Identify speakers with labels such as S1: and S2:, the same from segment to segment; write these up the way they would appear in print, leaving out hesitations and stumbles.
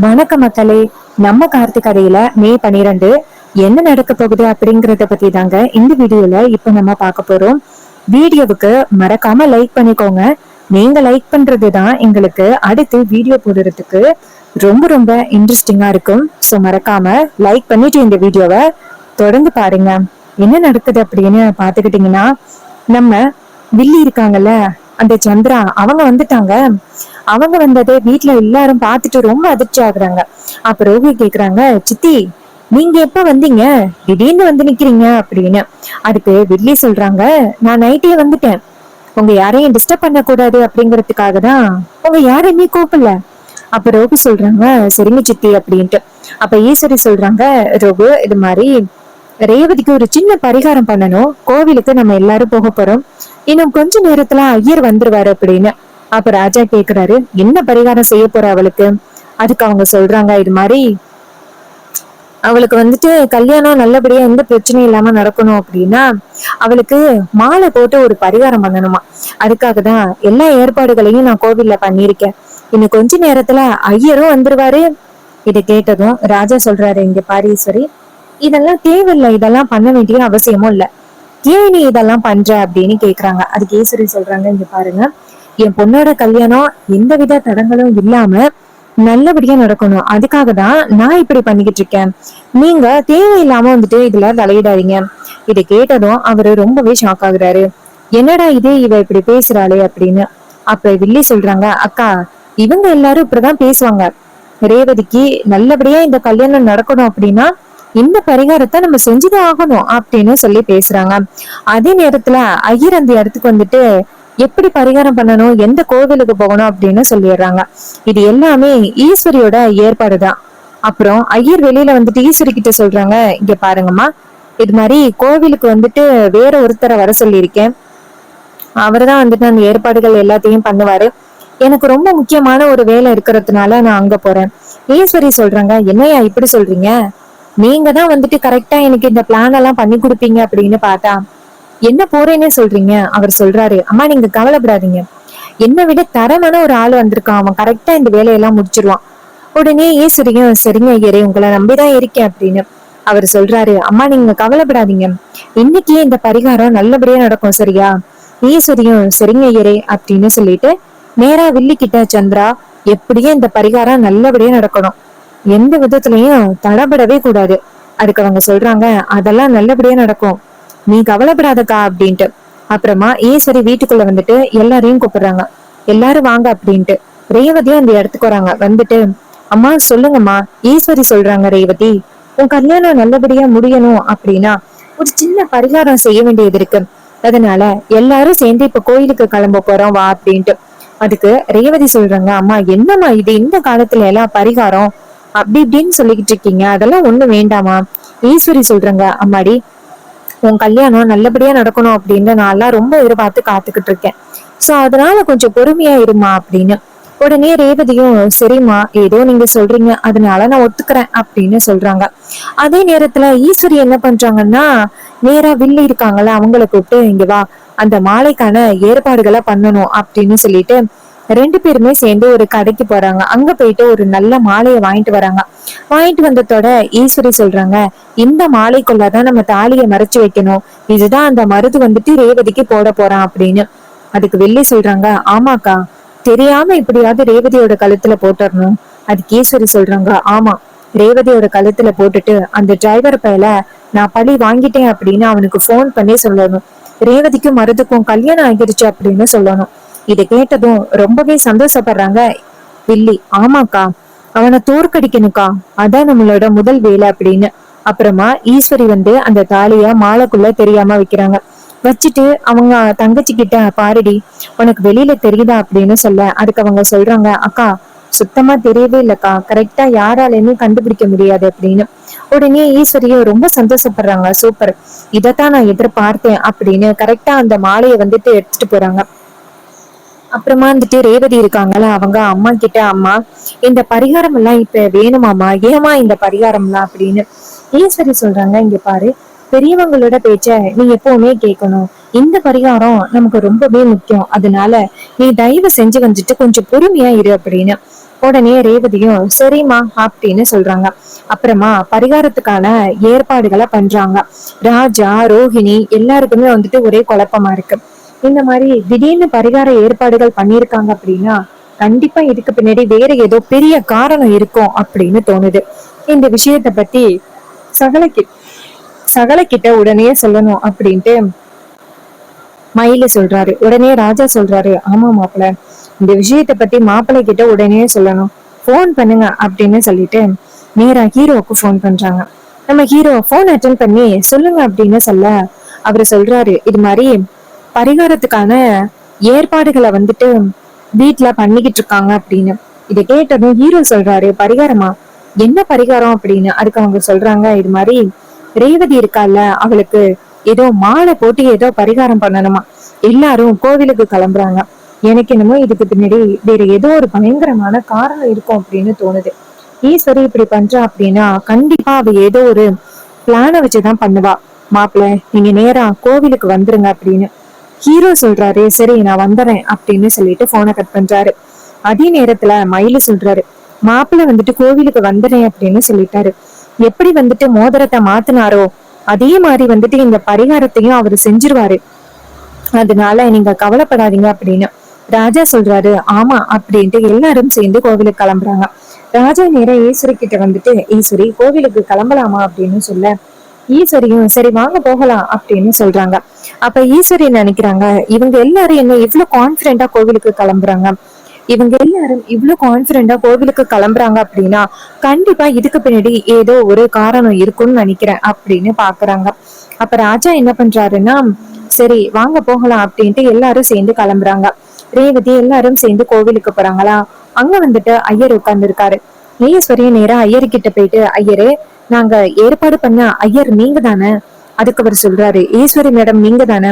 S1: வணக்க மக்களே. நம்ம கார்த்திக் கதையில மே 12 என்ன நடக்க போகுது அப்படிங்கறத பத்தி தாங்க இந்த வீடியோல இப்ப நம்ம பார்க்க போறோம். வீடியோவுக்கு மறக்காம லைக் பண்ணிக்கோங்க. நீங்க லைக் பண்றதுதான் எங்களுக்கு அடுத்து வீடியோ போடுறதுக்கு ரொம்ப ரொம்ப இன்ட்ரெஸ்டிங்கா இருக்கும். சோ மறக்காம லைக் பண்ணிட்டு இந்த வீடியோவை தொடர்ந்து பாருங்க. என்ன நடக்குது அப்படின்னு பாத்துக்கிட்டீங்கன்னா, நம்ம வில்லி இருக்காங்கல்ல, அந்த சந்திரா அவங்க வந்துட்டாங்க. அவங்க வந்ததை வீட்டுல எல்லாரும் பார்த்துட்டு ரொம்ப அதிர்ச்சி ஆகுறாங்க. அப்ப ரோஹி கேக்குறாங்க, சித்தி நீங்க எப்ப வந்தீங்க, திடீர்னு வந்து நிக்கிறீங்க அப்படின்னு. அதுக்கு வில்லி சொல்றாங்க, நான் நைட்டே வந்துட்டேன், உங்க யாரையும் டிஸ்டர்ப் பண்ண கூடாது அப்படிங்கறதுக்காக தான் உங்க யாரையுமே கூப்பிடல. அப்ப ரோகு சொல்றாங்க, சரிங்க சித்தி அப்படின்ட்டு. அப்ப ஈஸ்வரி சொல்றாங்க, ரோகு இது மாதிரி ரேவதிக்கு ஒரு சின்ன பரிகாரம் பண்ணணும், கோவிலுக்கு நம்ம எல்லாரும் போக போறோம், இன்னும் கொஞ்ச நேரத்துல ஐயர் வந்துருவாரு அப்படின்னு. அப்ப ராஜா கேக்குறாரு, என்ன பரிகாரம் செய்ய போற அவளுக்கு? அதுக்கு அவங்க சொல்றாங்க, இது மாதிரி அவளுக்கு வந்துட்டு கல்யாணம் நல்லபடியா எந்த பிரச்சனையும் இல்லாம நடக்கணும் அப்படின்னா அவளுக்கு மாலை போட்டு ஒரு பரிகாரம் பண்ணணுமா. அதுக்காக தான் எல்லா ஏற்பாடுகளையும் நான் கோவில்ல பண்ணிருக்கேன், இன்னும் கொஞ்ச நேரத்துல ஐயரும் வந்துருவாரு. இதை கேட்டதும் ராஜா சொல்றாரு, இங்க பாரீஸ்வரி, இதெல்லாம் தேவையில்லை, இதெல்லாம் பண்ண வேண்டிய அவசியமும் இல்ல, ஏன் நீ இதெல்லாம் பண்ற அப்படின்னு கேக்குறாங்க. அதுக்கு ஈஸ்வரி சொல்றாங்க, இங்க பாருங்க, என் பொண்ணோட கல்யாணம் எந்தவித தடங்களும் இல்லாம நல்லபடியா நடக்கணும், அதுக்காக தான் நான் இப்படி பண்ணிக்கிட்டு இருக்கேன், நீங்க தேவையில்லாம வந்துட்டு இதுல தலையிடாதீங்க. இதை கேட்டதும் அவரு ரொம்பவே ஷாக் ஆகுறாரு. என்னடா இது, இவ இப்படி பேசுறாளே அப்படின்னு. அப்ப வில்லி சொல்றாங்க, அக்கா இவங்க எல்லாரும் இப்படிதான் பேசுவாங்க, ரேவதிக்கு நல்லபடியா இந்த கல்யாணம் நடக்கணும் அப்படின்னா இந்த பரிகாரத்தை நம்ம செஞ்சுதான் ஆகணும் அப்படின்னு சொல்லி பேசுறாங்க. அதே நேரத்துல ஐயர் அந்த இடத்துக்கு வந்துட்டு எப்படி பரிகாரம் பண்ணணும், எந்த கோவிலுக்கு போகணும் அப்படின்னு சொல்லிடுறாங்க. இது எல்லாமே ஈஸ்வரியோட ஏற்பாடுதான். அப்புறம் ஐயர் வெளியில வந்துட்டு ஈஸ்வரி கிட்ட சொல்றாங்க, இங்க பாருங்கம்மா, இது மாதிரி கோவிலுக்கு வந்துட்டு வேற ஒருத்தரை வர சொல்லியிருக்கேன், அவர்தான் வந்துட்டு அந்த ஏற்பாடுகள் எல்லாத்தையும் பண்ணுவாரு, எனக்கு ரொம்ப முக்கியமான ஒரு வேலை இருக்கிறதுனால நான் அங்க போறேன். ஈஸ்வரி சொல்றாங்க, என்னையா இப்படி சொல்றீங்க, நீங்க தான் வந்துட்டு கரெக்டா எனக்கு இந்த பிளான் எல்லாம் பண்ணி கொடுப்பீங்க அப்படின்னு பார்த்தா என்ன போறேன்னே சொல்றீங்க. அவர் சொல்றாரு, அம்மா நீங்க கவலைப்படாதீங்க, என்னை விட தரமான ஒரு ஆள் வந்திருக்கான், அவன் கரெக்டா இந்த வேலையெல்லாம் முடிச்சிருவான். உடனே ஈஸ்வரியும், சரிங்க ஐயரே, உங்களை நம்பிதான் இருக்கேன் அப்படின்னு. அவர் சொல்றாரு, அம்மா நீங்க கவலைப்படாதீங்க, இன்னைக்கே இந்த பரிகாரம் நல்லபடியா நடக்கும், சரியா? ஈஸ்வரியும் சரிங்க ஐயரே அப்படின்னு சொல்லிட்டு நேரா வில்லி கிட்ட, சந்திரா எப்படியும் இந்த பரிகாரம் நல்லபடியா நடக்கணும், எந்த விதத்துலயும் தடபடவே கூடாது. அதுக்கு அவங்க சொல்றாங்க, அதெல்லாம் நல்லபடியா நடக்கும், நீ கவலைப்படாதக்கா அப்படின்ட்டு. அப்புறமா ஈஸ்வரி வீட்டுக்குள்ள வந்துட்டு எல்லாரையும் கூப்பிடுறாங்க, எல்லாரும் வாங்க அப்படின்ட்டு. ரேவதியும் அந்த இடத்துக்கு வராங்க. வந்துட்டு, அம்மா சொல்லுங்கம்மா. ஈஸ்வரி சொல்றாங்க, ரேவதி உன் கல்யாணம் நல்லபடியா முடியணும் அப்படின்னா ஒரு சின்ன பரிகாரம் செய்ய வேண்டியது இருக்கு, அதனால எல்லாரும் சேர்ந்து இப்ப கோயிலுக்கு கிளம்ப போறோம் வா அப்படின்ட்டு. அதுக்கு ரேவதி சொல்றாங்க, அம்மா என்னம்மா இது, இந்த காலத்துல எல்லாம் பரிகாரம் அப்படி இப்படின்னு சொல்லிக்கிட்டு இருக்கீங்க, அதெல்லாம் ஒண்ணு வேண்டாமா? ஈஸ்வரி சொல்றாங்க, அம்மாடி உன் கல்யாணம் நல்லபடியா நடக்கணும் அப்படின்னு நான் எல்லாம் ரொம்ப எதிர்பார்த்து காத்துக்கிட்டு இருக்கேன், சோ அதனால கொஞ்சம் பொறுமையா இருமா அப்படின்னு. உடனே ரேவதியும், சரிம்மா ஏதோ நீங்க சொல்றீங்க, அதனால நான் ஒத்துக்கிறேன் அப்படின்னு சொல்றாங்க. அதே நேரத்துல ஈஸ்வரி என்ன பண்றாங்கன்னா, நேரா வில்லி இருக்காங்கல்ல அவங்கள கூப்பிட்டு, இங்க வா, அந்த மாலைக்கான ஏற்பாடுகளை பண்ணணும் அப்படின்னு சொல்லிட்டு ரெண்டு பேருமே சேர்ந்து ஒரு கடைக்கு போறாங்க. அங்க போயிட்டு ஒரு நல்ல மாலையை வாங்கிட்டு வராங்க. வாங்கிட்டு வந்ததோட ஈஸ்வரி சொல்றாங்க, இந்த மாலைக்குள்ளதான் நம்ம தாலியை மறைச்சு வைக்கணும், இதுதான் அந்த மருது வந்துட்டு ரேவதிக்கு போட போறான் அப்படின்னு. அதுக்கு வெள்ளி சொல்றாங்க, ஆமாக்கா, தெரியாம இப்படியாவது ரேவதியோட கழுத்துல போட்டுறணும். அதுக்கு ஈஸ்வரி சொல்றாங்க, ஆமா, ரேவதியோட கழுத்துல போட்டுட்டு அந்த டிரைவர் பையல நான் பழி வாங்கிட்டேன் அப்படின்னு அவனுக்கு போன் பண்ணி சொல்லணும், ரேவதிக்கும் மருதுக்கும் கல்யாணம் ஆகிடுச்சு அப்படின்னு சொல்லணும். இதை கேட்டதும் ரொம்பவே சந்தோஷப்படுறாங்க வில்லி. ஆமாக்கா, அவனை தோற்கடிக்கணுக்கா, அதான் நம்மளோட முதல் வேலை அப்படின்னு. அப்புறமா ஈஸ்வரி வந்து அந்த தாலிய மாலைக்குள்ள தெரியாம வைக்கிறாங்க. வச்சுட்டு அவங்க தங்கச்சி கிட்ட, பாருடி உனக்கு வெளியில தெரியுதா அப்படின்னு சொல்ல, அதுக்கு அவங்க சொல்றாங்க, அக்கா சுத்தமா தெரியவே இல்லக்கா, கரெக்டா யாராலையுமே கண்டுபிடிக்க முடியாது அப்படின்னு. உடனே ஈஸ்வரியும் ரொம்ப சந்தோஷப்படுறாங்க, சூப்பர், இதத்தான் நான் எதிர்பார்த்தேன் அப்படின்னு கரெக்டா அந்த மாலையை வந்துட்டு எடுத்துட்டு போறாங்க. அப்புறமா வந்துட்டு ரேவதி இருக்காங்கல்ல, அவங்க அம்மா கிட்ட, அம்மா இந்த பரிகாரம் எல்லாம் இப்ப வேணுமாமா, ஏமா இந்த பரிகாரம் எல்லாம் அப்படின்னு. ஈஸ்வரி சொல்றாங்க, இங்க பாரு, பெரியவங்களோட பேச்ச நீ எப்பவுமே கேட்கணும், இந்த பரிகாரம் நமக்கு ரொம்பவே முக்கியம், அதனால நீ தயவு செஞ்சு வந்துட்டு கொஞ்சம் பொறுமையா இரு அப்படின்னு. உடனே ரேவதியும் சரிம்மா அப்படின்னு சொல்றாங்க. அப்புறமா பரிகாரத்துக்கான ஏற்பாடுகளை பண்றாங்க. ராஜா, ரோஹிணி எல்லாருக்குமே வந்துட்டு ஒரே குழப்பமா இருக்கு. இந்த மாதிரி திடீர்னு பரிகார ஏற்பாடுகள் பண்ணிருக்காங்க அப்படின்னா கண்டிப்பா இதுக்கு பின்னாடி வேற ஏதோ பெரிய காரணம் இருக்கும் அப்படின்னு தோணுது. இந்த விஷயத்த பத்தி சகலக்கி சகலக்கிட்ட உடனே சொல்லணும் அப்படின்ட்டு மயில சொல்றாரு. உடனே ராஜா சொல்றாரு, ஆமா மாப்பிள்ள, இந்த விஷயத்த பத்தி மாப்பிள்ளை கிட்ட உடனே சொல்லணும், போன் பண்ணுங்க அப்படின்னு சொல்லிட்டு நேரா ஹீரோவுக்கு போன் பண்றாங்க. நம்ம ஹீரோ போன் அட்டன் பண்ணி சொல்லுங்க அப்படின்னு சொல்ல அவரு சொல்றாரு, இது மாதிரி பரிகாரத்துக்கான ஏற்பாடுகளை வந்துட்டு வீட்டுல பண்ணிக்கிட்டு இருக்காங்க அப்படின்னு. இதை கேட்டதும் ஹீரோ சொல்றாரு, பரிகாரமா, என்ன பரிகாரம் அப்படின்னு. அதுக்கு அவங்க சொல்றாங்க, இது மாதிரி ரேவதி இருக்கால, அவளுக்கு ஏதோ மாலை போட்டு ஏதோ பரிகாரம் பண்ணணுமா, எல்லாரும் கோவிலுக்கு கிளம்புறாங்க. எனக்கு என்னமோ இதுக்கு பின்னாடி வேற ஏதோ ஒரு பயங்கரமான காரணம் இருக்கும் அப்படின்னு தோணுது. ஈஸ்வரி இப்படி பண்றா அப்படின்னா கண்டிப்பா அவ ஏதோ ஒரு பிளான வச்சுதான் பண்ணுவா. மாப்பிள்ள, நீங்க நேரா கோவிலுக்கு வந்துருங்க அப்படின்னு. ஹீரோ சொல்றாரு, சரி நான் வந்துறேன் அப்படின்னு சொல்லிட்டு போனை கட் பண்றாரு. அதே நேரத்துல மயிலு சொல்றாரு, மாப்பிள்ள வந்துட்டு கோவிலுக்கு வந்துறேன் அப்படின்னு சொல்லிட்டாரு. எப்படி வந்துட்டு மோதிரத்தை மாத்தினாரோ அதே மாதிரி வந்துட்டு இந்த பரிகாரத்தையும் அவரு செஞ்சிருவாரு, அதனால நீங்க கவலைப்படாதீங்க அப்படின்னு ராஜா சொல்றாரு. ஆமா அப்படின்ட்டு எல்லாரும் சேர்ந்து கோவிலுக்கு கிளம்புறாங்க. ராஜா நேரம் ஈஸ்வரி கிட்ட வந்துட்டு, ஈஸ்வரி கோவிலுக்கு கிளம்பலாமா அப்படின்னு சொல்ல ஈஸ்வரியும் சரி வாங்க போகலாம் அப்படின்னு சொல்றாங்க. அப்ப ஈஸ்வரி நினைக்கிறாங்க, இவங்க எல்லாரும் என்ன இவ்வளவு கான்பிடென்டா கோவிலுக்கு கிளம்புறாங்க, இவங்க எல்லாரும் இவ்வளவு கான்பிடென்டா கோவிலுக்கு கிளம்புறாங்க அப்படின்னா கண்டிப்பா இதுக்கு பின்னாடி ஏதோ ஒரு காரணம் இருக்கும்னு நினைக்கிறேன் அப்படின்னு பாக்குறாங்க. அப்ப ராஜா என்ன பண்றாருன்னா, சரி வாங்க போகலாம் அப்படின்ட்டு எல்லாரும் சேர்ந்து கிளம்புறாங்க. ரேவதி எல்லாரும் சேர்ந்து கோவிலுக்கு போறாங்களா, அங்க வந்துட்டு ஐயர் உட்கார்ந்து இருக்காரு. ஈஸ்வரியும் நேரா ஐயர் கிட்ட போயிட்டு, ஐயரே, நாங்க ஏற்பாடு பண்ண ஐயர் நீங்க தானே? அதுக்கு அவர் சொல்றாரு, ஈஸ்வரி மேடம் நீங்க தானே,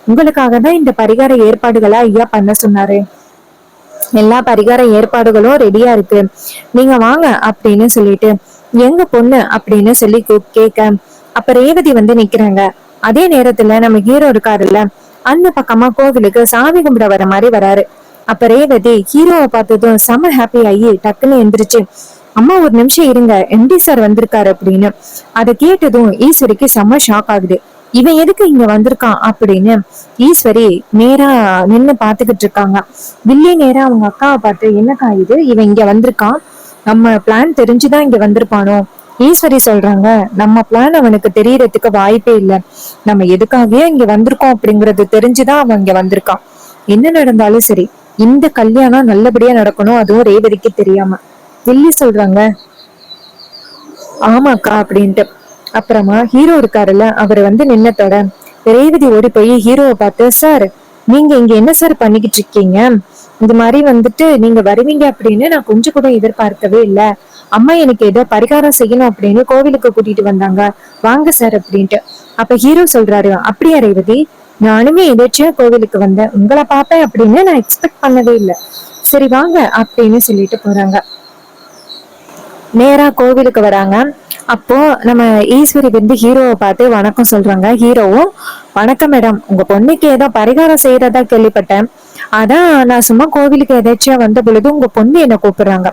S1: உங்களுக்காக தான் இந்த பரிகார ஏற்பாடுகளா ஐயா பண்ண சொன்னாரு, எல்லா பரிகார ஏற்பாடுகளும் ரெடியா இருக்கு, நீங்க வாங்க அப்படின்னு சொல்லிட்டு எங்க பொண்ணு அப்படின்னு சொல்லி கேட்க அப்ப ரேவதி வந்து நிக்கிறாங்க. அதே நேரத்துல நம்ம ஹீரோ இருக்காருல்ல, அந்த பக்கமா கோவிலுக்கு சாமி கும்பிட வர மாதிரி வராரு. அப்ப ரேவதி ஹீரோவை பார்த்ததும் செம ஹாப்பி ஆகி டக்குன்னு எந்திரிச்சு, அம்மா ஒரு நிமிஷம் இருங்க, எம்டி சார் வந்திருக்காரு அப்படின்னு. அதை கேட்டதும் ஈஸ்வரிக்கு செம்ம ஷாக் ஆகுது. இவன் எதுக்கு இங்க வந்திருக்கான் அப்படின்னு ஈஸ்வரி நேரா நின்னு பாத்துக்கிட்டு இருக்காங்க. வில்லி நேரா அவங்க அக்காவை பார்த்து, என்னக்கா இது, இவன் இங்க வந்திருக்கான், நம்ம பிளான் தெரிஞ்சுதான் இங்க வந்திருப்பானோ? ஈஸ்வரி சொல்றாங்க, நம்ம பிளான் அவனுக்கு தெரியறதுக்கு வாய்ப்பே இல்லை, நம்ம எதுக்காகவே இங்க வந்திருக்கோம் அப்படிங்கறது தெரிஞ்சுதான் அவன் இங்க வந்திருக்கான். என்ன நடந்தாலும் சரி இந்த கல்யாணம் நல்லபடியா நடக்கணும், அதுவும் ரேவதிக்கு தெரியாம. வில்லி சொல்றாங்க, ஆமாக்கா அப்படின்ட்டு. அப்புறமா ஹீரோ இருக்காருல்ல, அவர் வந்து நின்னத்தோட ரேவதி ஓடி போய் ஹீரோவை பார்த்து, சார் நீங்க இங்க என்ன சார் பண்ணிக்கிட்டு இருக்கீங்க, இந்த மாதிரி வந்துட்டு நீங்க வருவீங்க அப்படின்னு நான் கொஞ்சம் கூட எதிர்பார்க்கவே இல்லை, அம்மா எனக்கு ஏதோ பரிகாரம் செய்யணும் அப்படின்னு கோவிலுக்கு கூட்டிட்டு வந்தாங்க, வாங்க சார் அப்படின்ட்டு. அப்ப ஹீரோ சொல்றாரு, அப்படியா ரேவதி, நானுமே எதாச்சியா கோவிலுக்கு வந்தேன், உங்களை பார்ப்பேன் அப்படின்னு நான் எக்ஸ்பெக்ட் பண்ணவே இல்லை, சரி வாங்க அப்படின்னு சொல்லிட்டு போறாங்க. நேரா கோவிலுக்கு வராங்க. அப்போ நம்ம ஈஸ்வரி வந்து ஹீரோவை பார்த்து வணக்கம் சொல்றாங்க. ஹீரோவும், வணக்கம் மேடம், உங்க பொண்ணுக்கு ஏதோ பரிகாரம் செய்யறதா கேள்விப்பட்டேன், அதான் நான் சும்மா கோவிலுக்கு எதாச்சியா வந்த பொழுது உங்க பொண்ணு என்ன கூப்பிடுறாங்க.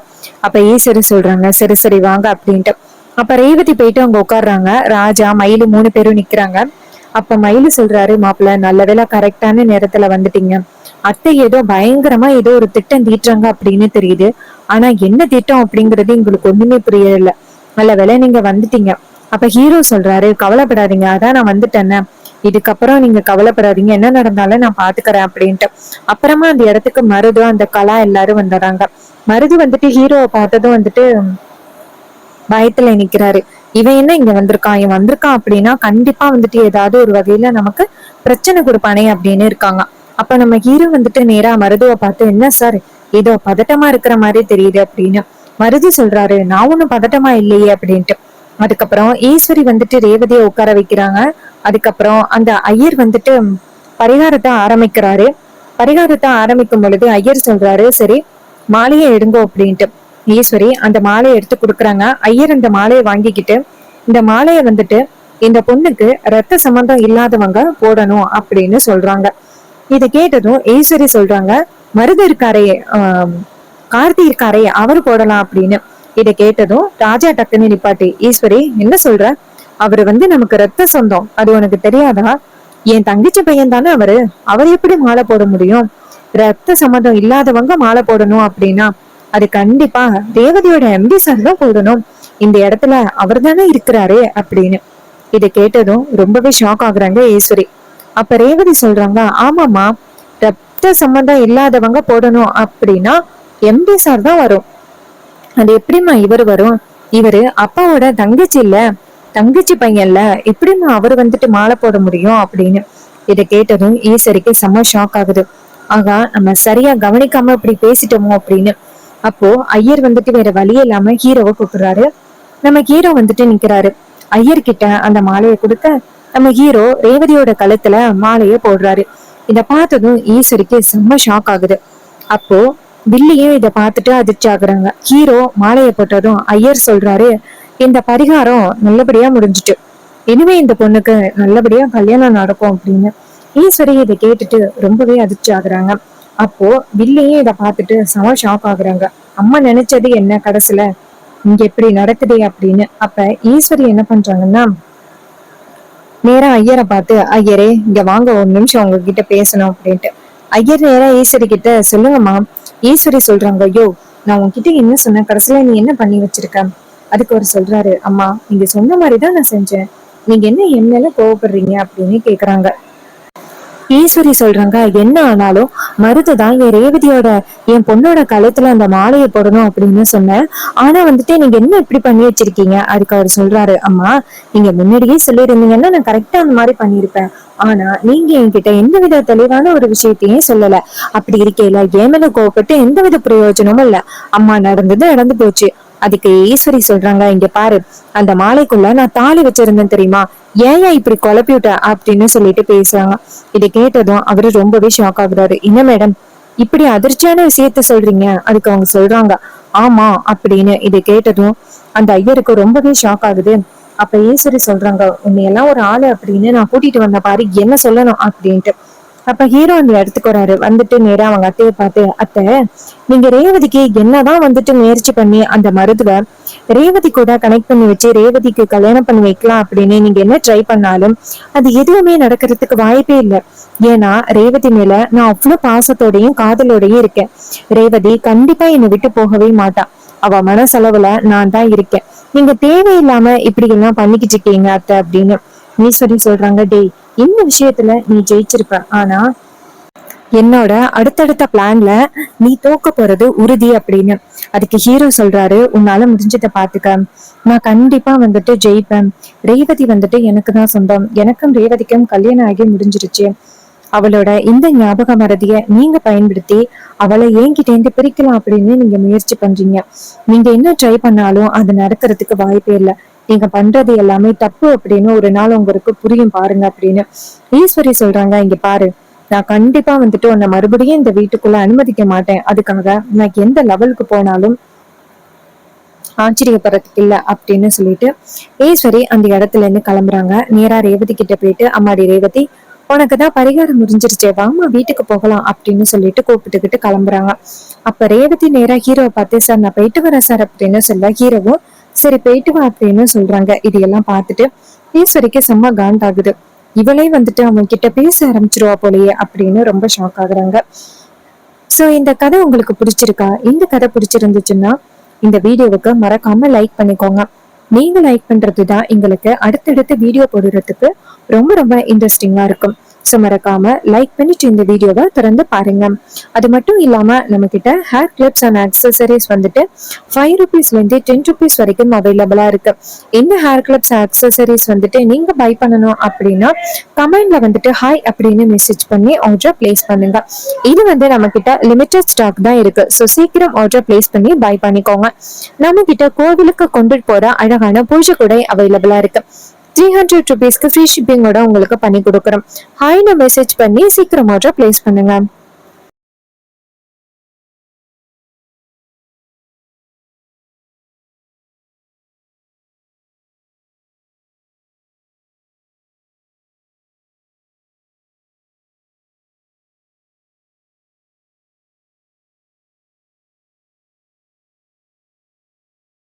S1: அப்ப ஈஸ்வரி சொல்றாங்க, சரி சரி வாங்க அப்படின்ட்டு. அப்ப ரேவதி போயிட்டு அவங்க உட்காடுறாங்க. ராஜா, மயிலு 3 பேரும் நிக்கிறாங்க. அப்ப மயிலு சொல்றாரு, மாப்பிள்ள நல்ல வேளை கரெக்டான நேரத்துல வந்துட்டீங்க, அத்தை ஏதோ பயங்கரமா ஏதோ ஒரு திட்டம் தீட்டுறாங்க அப்படின்னு தெரியுது, ஆனா என்ன திட்டம் அப்படிங்கறது எங்களுக்கு ஒண்ணுமே புரியல, நல்ல வேலை நீங்க வந்துட்டீங்க. அப்ப ஹீரோ சொல்றாரு, கவலைப்படாதீங்க, அதான் நான் வந்துட்டேன்னு, இதுக்கப்புறம் நீங்க கவலைப்படாதீங்க, என்ன நடந்தாலும் நான் பாத்துக்கிறேன் அப்படின்ட்டு. அப்புறமா அந்த இடத்துக்கு மருது, அந்த கலா எல்லாரும் வந்துடுறாங்க. மருது வந்துட்டு ஹீரோவை பார்த்ததும் வந்துட்டு பயத்துல நிக்கிறாரு. இவன் என்ன இங்க வந்திருக்கான், இவன் வந்திருக்கான் அப்படின்னா கண்டிப்பா வந்துட்டு ஏதாவது ஒரு வகையில நமக்கு பிரச்சனை கொடுப்பானே அப்படின்னு இருக்காங்க. அப்ப நம்ம ஹீரோ வந்துட்டு நேரா மருதுவை பார்த்து, என்ன சார் ஏதோ பதட்டமா இருக்கிற மாதிரி தெரியுது அப்படின்னு. மருது சொல்றாரு, நான் ஒண்ணும் பதட்டமா இல்லையே அப்படின்ட்டு. அதுக்கப்புறம் ஈஸ்வரி வந்துட்டு ரேவதியை உட்கார வைக்கிறாங்க. அதுக்கப்புறம் அந்த ஐயர் வந்துட்டு பரிகாரத்தை ஆரம்பிக்கிறாரு. பரிகாரத்தை ஆரம்பிக்கும் பொழுது ஐயர் சொல்றாரு, சரி மாலையை எடுங்கோ அப்படின்ட்டு. ஈஸ்வரி அந்த மாலையை எடுத்து கொடுக்குறாங்க. ஐயர் அந்த மாலையை வாங்கிக்கிட்டு, இந்த மாலையை வந்துட்டு இந்த பொண்ணுக்கு ரத்த சம்பந்தம் இல்லாதவங்க போடணும் அப்படின்னு சொல்றாங்க. இதை கேட்டதும் ஈஸ்வரி சொல்றாங்க, மருது இருக்காரே கார்த்தி இருக்காரே அவரு போடலாம் அப்படின்னு. இதை கேட்டதும் ராஜா டக்குன்னு நிப்பாட்டி, ஈஸ்வரி என்ன சொல்ற? அவரு நமக்கு ரத்த சொந்தம், அது உனக்கு தெரியாதா? என் தங்கச்சி பையன் தானே அவரு. அவர் எப்படி மாலை போட முடியும்? ரத்த சம்மந்தம் இல்லாதவங்க மாலை போடணும் அப்படின்னா அது கண்டிப்பா ரேவதியோட எம்டி சார் தான் போடணும். இந்த இடத்துல அவர் தானே இருக்கிறாரு அப்படின்னு. இதை கேட்டதும் ரொம்பவே ஷாக் ஆகுறாங்க ஈஸ்வரி. அப்ப ரேவதி சொல்றாங்க, ஆமாமா, ரத்த சம்பந்தம் இல்லாதவங்க போடணும் அப்படின்னா எம்டி சார் தான் வரும். அது எப்படிமா இவரு வரும்? இவரு அப்பாவோட தங்கச்சி இல்ல, தங்கச்சி பையன்ல, எப்படிமா அவரு மாலை போட முடியும் அப்படின்னு. இதை கேட்டதும் ஈஸ்வரிக்கு செம்ம ஷாக் ஆகுது. ஆகா, நம்ம சரியா கவனிக்காம இப்படி பேசிட்டோமோ அப்படின்னு. அப்போ ஐயர் வேற வழியே இல்லாம ஹீரோவை கூப்பிடுறாரு. நம்ம ஹீரோ நிக்கிறாரு. ஐயர்கிட்ட அந்த மாலையை கொடுக்க நம்ம ஹீரோ ரேவதியோட கழுத்துல மாலைய போடுறாரு. இத பார்த்ததும் ஈஸ்வரிக்கு செம்ம ஷாக் ஆகுது. அப்போ வில்லியும் இத பார்த்துட்டு அதிர்ச்சி ஆகுறாங்க. ஹீரோ மாலையை போட்டதும் ஐயர் சொல்றாரு, இந்த பரிகாரம் நல்லபடியா முடிஞ்சிட்டு, இனிமே இந்த பொண்ணுக்கு நல்லபடியா கல்யாணம் நடக்கும் அப்படின்னு. ஈஸ்வரி இதை கேட்டுட்டு ரொம்பவே அதிர்ச்சி ஆகுறாங்க. அப்போ வில்லியும் இத பார்த்துட்டு செம ஷாக் ஆகுறாங்க. அம்மா நினைச்சது என்ன கடைசில இங்க எப்படி நடக்குதே அப்படின்னு. அப்ப ஈஸ்வரி என்ன பண்றாங்கன்னா, நேரா ஐயரை பார்த்து, ஐயரே இங்க வாங்க, ஒரு நிமிஷம் உங்ககிட்ட பேசணும் அப்படின்ட்டு. ஐயர் நேரா ஈஸ்வரி கிட்ட, சொல்லுங்கம்மா. ஈஸ்வரி சொல்றாங்க, ஐயோ நான் உன்கிட்ட என்ன சொன்னேன், கடைசியில நீ என்ன பண்ணி வச்சிருக்க? அதுக்கு அவர் சொல்றாரு, அம்மா நீங்க சொன்ன மாதிரிதான் நான் செஞ்சேன், நீங்க என்ன என் மேல கோவப்படுறீங்க அப்படின்னு கேக்குறாங்க. ஈஸ்வரி சொல்றாங்க, என்ன ஆனாலும் மருதுதான் என் ரேவதியோட, என் பொண்ணோட கழுத்துல அந்த மாலையை போடணும் அப்படின்னு சொன்னேன். ஆனா நீங்க என்ன இப்படி பண்ணி வச்சிருக்கீங்க? அதுக்கு அவர் சொல்றாரு, அம்மா நீங்க முன்னாடியே சொல்லியிருந்தீங்கன்னா நான் கரெக்டா அந்த மாதிரி பண்ணிருப்பேன். ஆனா நீங்க என்கிட்ட எந்தவித தெளிவான ஒரு விஷயத்தையும் சொல்லல. அப்படி இருக்கையில என் மேல கோவப்பட்டு எந்தவித பிரயோஜனமும் இல்ல. அம்மா நடந்தது நடந்து போச்சு. அதுக்கு ஈஸ்வரி சொல்றாங்க, இங்க பாரு, அந்த மாலைக்குள்ள நான் தாலி வச்சிருந்தேன் தெரியுமா, ஏன் இப்படி குழப்பிவிட்ட அப்படின்னு சொல்லிட்டு பேசுறாங்க. இதை கேட்டதும் அவரு ரொம்பவே ஷாக் ஆகுறாரு. என்ன மேடம் இப்படி அதிர்ச்சியான விஷயத்த சொல்றீங்க? அதுக்கு அவங்க சொல்றாங்க, ஆமா அப்படின்னு. இதை கேட்டதும் அந்த ஐயருக்கு ரொம்பவே ஷாக் ஆகுது. அப்ப ஈஸ்வரி சொல்றாங்க, உன்னையெல்லாம் ஒரு ஆளு அப்படின்னு நான் கூட்டிட்டு வந்த பாரு, என்ன சொல்லணும் அப்படின்ட்டு. அப்ப ஹீரோ அந்த இடத்துக்கு வராரு. நேரா அவங்க அத்தையை பார்த்து, அத்தை நீங்க ரேவதிக்கு என்னதான் முயற்சி பண்ணி அந்த மருத்துவ ரேவதி கூட கனெக்ட் பண்ணி வச்சு ரேவதிக்கு கல்யாணம் பண்ணி வைக்கலாம் அப்படின்னு நீங்க என்ன ட்ரை பண்ணாலும் அது எதுவுமே நடக்கிறதுக்கு வாய்ப்பே இல்லை. ஏன்னா ரேவதி மேல நான் அவ்வளவு பாசத்தோடையும் காதலோடையும் இருக்கேன். ரேவதி கண்டிப்பா என்னை விட்டு போகவே மாட்டான். அவ மனசளவுல நான் தான் இருக்கேன். நீங்க தேவையில்லாம இப்படி எல்லாம் பண்ணிக்கிட்டு இருக்கீங்க அத்தை அப்படின்னு. ஈஸ்வரி சொல்றாங்க, டேய் இந்த விஷயத்துல நீ ஜெயிச்சிருப்ப, ஆனா என்னோட அடுத்தடுத்த பிளான்ல நீ தோக்க போறது உறுதி அப்படின்னு. அதுக்கு ஹீரோ சொல்றாரு, உன்னால முடிஞ்சதை பாத்துக்க, நான் கண்டிப்பா ஜெயிப்பேன். ரேவதி எனக்கு தான் சொந்தம். எனக்கும் ரேவதிக்கும் கல்யாணம் ஆகி முடிஞ்சிருச்சு. அவளோட இந்த ஞாபக மறதிய நீங்க பயன்படுத்தி அவளை என்கிட்டேந்து பிரிக்கலாம் அப்படின்னு நீங்க முயற்சி பண்றீங்க. நீங்க என்ன ட்ரை பண்ணாலும் அது நடக்கிறதுக்கு வாய்ப்பே இல்லை. நீங்க பண்றது எல்லாமே தப்பு அப்படின்னு ஒரு நாள் உங்களுக்கு புரியும் பாருங்க அப்படின்னு. ஈஸ்வரி சொல்றாங்க, இங்க பாரு, நான் கண்டிப்பா உன்னை மறுபடியும் இந்த வீட்டுக்குள்ள அனுமதிக்க மாட்டேன். அதுக்காக நான் எந்த லெவலுக்கு போனாலும் ஆச்சரியப்படுறதுக்கு இல்ல அப்படின்னு சொல்லிட்டு ஈஸ்வரி அந்த இடத்துல இருந்து கிளம்புறாங்க. நேரா ரேவதி கிட்ட போயிட்டு, அம்மாடி ரேவதி, உனக்குதான் பரிகாரம் முடிஞ்சிருச்சே, வாமா வீட்டுக்கு போகலாம் அப்படின்னு சொல்லிட்டு கூப்பிட்டுக்கிட்டு கிளம்புறாங்க. அப்ப ரேவதி நேரா ஹீரோவை பார்த்து, சார் நான் போயிட்டு வரேன் சார் அப்படின்னு சொல்ல, ஹீரோவும் சரி போயிட்டு வா அப்படின்னு சொல்றாங்க. இதையெல்லாம் பார்த்துட்டு ஈஸ்வரிக்கு செம்ம காண்டாகுது. இவளே அவன் கிட்ட பேச ஆரம்பிச்சிருவா போலயே அப்படின்னு ரொம்ப ஷாக் ஆகுறாங்க. சோ இந்த கதை உங்களுக்கு பிடிச்சிருக்கா? இந்த கதை பிடிச்சிருந்துச்சுன்னா இந்த வீடியோவுக்கு மறக்காம லைக் பண்ணிக்கோங்க. நீங்க லைக் பண்றதுதான் எங்களுக்கு அடுத்தடுத்த வீடியோ போடுறதுக்கு ரொம்ப ரொம்ப இன்ட்ரெஸ்டிங்கா இருக்கும். சோ மறக்காம லைக் பண்ணிட்டு இந்த வீடியோவை தொடர்ந்து பாருங்க. அது மட்டும் இல்லாம நம்ம கிட்ட ஹேர் கிளிப்ஸ் அண்ட் ஆக்சசரிஸ் ₹5 இருந்து ₹10 வரைக்கும் அவைலபிளா இருக்கு. இந்த ஹேர் கிளிப்ஸ் ஆக்சசரிஸ் நீங்க பை பண்ணணும் அப்படின்னா கமெண்ட்ல ஹாய் அப்படின்னு மெசேஜ் பண்ணி ஆர்டர் பிளேஸ் பண்ணுங்க. இது நம்ம கிட்ட லிமிடெட் ஸ்டாக் தான் இருக்கு. சோ சீக்கிரம் ஆர்டர் பிளேஸ் பண்ணி பை பண்ணிக்கோங்க. நம்ம கிட்ட கோவிலுக்கு கொண்டுட்டு போற அழகான பூஜை கூட அவைலபிளா இருக்கு. ₹300 ஃப்ரீ ஷிப்பிங்கோட உங்களுக்கு பண்ணி கொடுக்குறோம். ஹாய்னு மெசேஜ் பண்ணி சீக்கிரம் ஆர்டர் பிளேஸ் பண்ணுங்க.